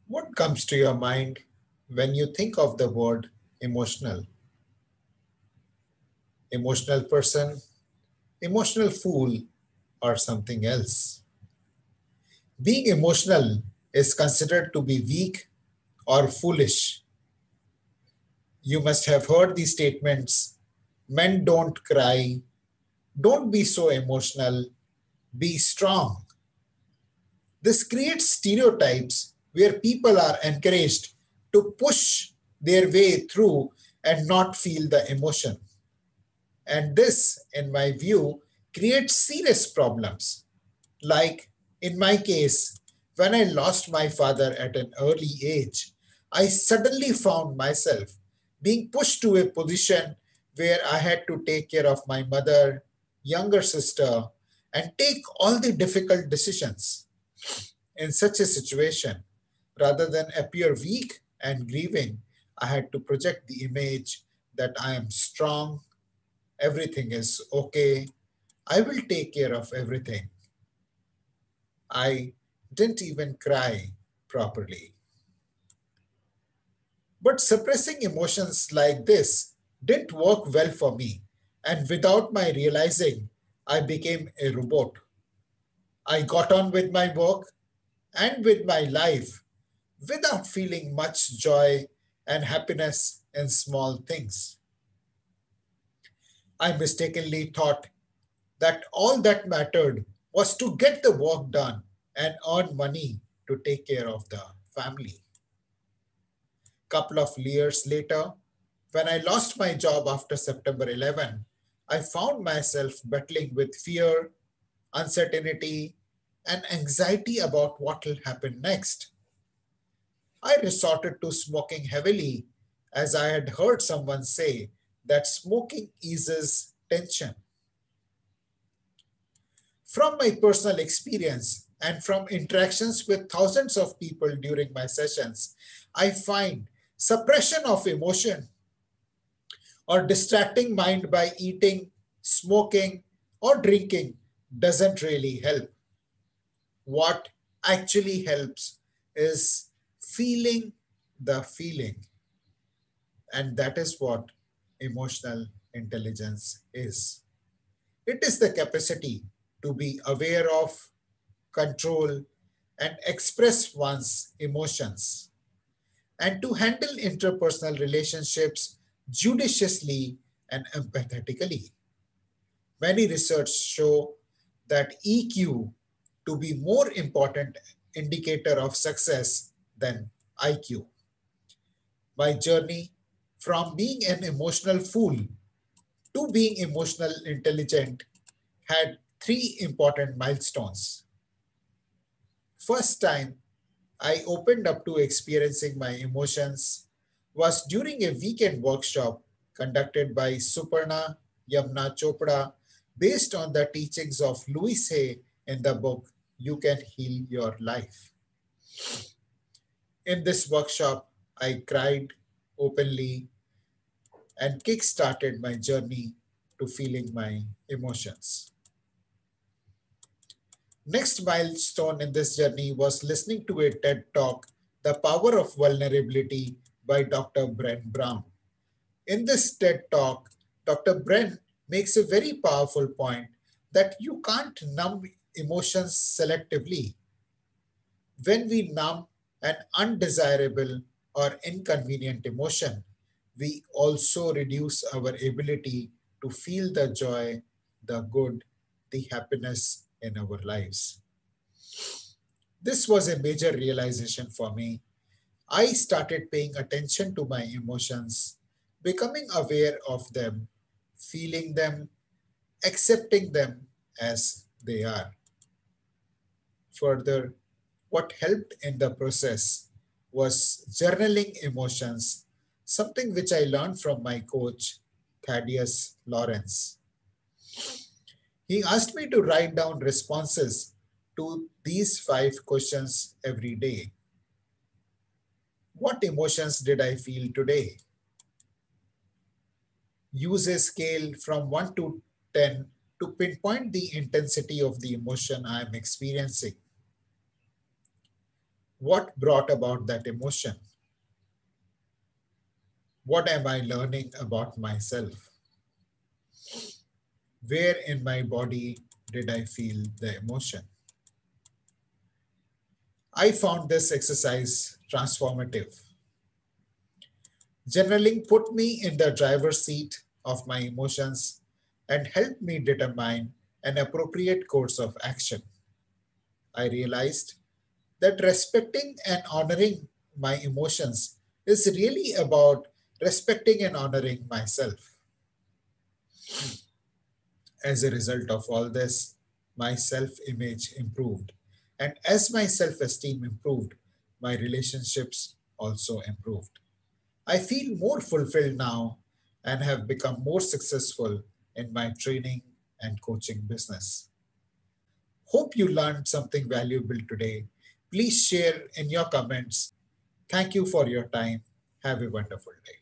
What comes to your mind when you think of the word emotional? Emotional person, emotional fool, or something else? Being emotional is considered to be weak or foolish. You must have heard these statements: men don't cry, don't be so emotional, be strong. This creates stereotypes where people are encouraged to push their way through and not feel the emotion. And this, in my view, creates serious problems. Like in my case, when I lost my father at an early age, I suddenly found myself being pushed to a position where I had to take care of my mother, younger sister, and take all the difficult decisions. In such a situation, rather than appear weak and grieving, I had to project the image that I am strong, everything is okay, I will take care of everything. I didn't even cry properly. But suppressing emotions like this didn't work well for me, and without my realizing, I became a robot. I got on with my work and with my life without feeling much joy and happiness in small things. I mistakenly thought that all that mattered was to get the work done and earn money to take care of the family. Couple of years later, when I lost my job after September 11, I found myself battling with fear, uncertainty, and anxiety about what will happen next. I resorted to smoking heavily as I had heard someone say that smoking eases tension. From my personal experience and from interactions with thousands of people during my sessions, I find suppression of emotion or distracting mind by eating, smoking, or drinking doesn't really help. What actually helps is feeling the feeling. And that is what emotional intelligence is. It is the capacity to be aware of, control, and express one's emotions, and to handle interpersonal relationships judiciously and empathetically. Many research show that EQ to be more important indicator of success than IQ. My journey from being an emotional fool to being emotional intelligent had three important milestones. First time I opened up to experiencing my emotions was during a weekend workshop conducted by Suparna Yamna Chopra based on the teachings of Louis Hay in the book You Can Heal Your Life. In this workshop, I cried openly and kick-started my journey to feeling my emotions. Next milestone in this journey was listening to a TED Talk, The Power of Vulnerability by Dr. Brent Brown. In this TED Talk, Dr. Brent makes a very powerful point that you can't numb emotions selectively. When we numb an undesirable or inconvenient emotion, we also reduce our ability to feel the joy, the good, the happiness in our lives. This was a major realization for me. I started paying attention to my emotions, becoming aware of them, feeling them, accepting them as they are. Further, what helped in the process was journaling emotions, something which I learned from my coach, Thaddeus Lawrence. He asked me to write down responses to these five questions every day. What emotions did I feel today? Use a scale from 1 to 10 to pinpoint the intensity of the emotion I am experiencing. What brought about that emotion? What am I learning about myself? Where in my body did I feel the emotion? I found this exercise transformative. Journaling put me in the driver's seat of my emotions and helped me determine an appropriate course of action. I realized that respecting and honoring my emotions is really about respecting and honoring myself. As a result of all this, my self image improved. And as my self esteem improved, my relationships also improved. I feel more fulfilled now and have become more successful in my training and coaching business. Hope you learned something valuable today. Please share in your comments. Thank you for your time. Have a wonderful day.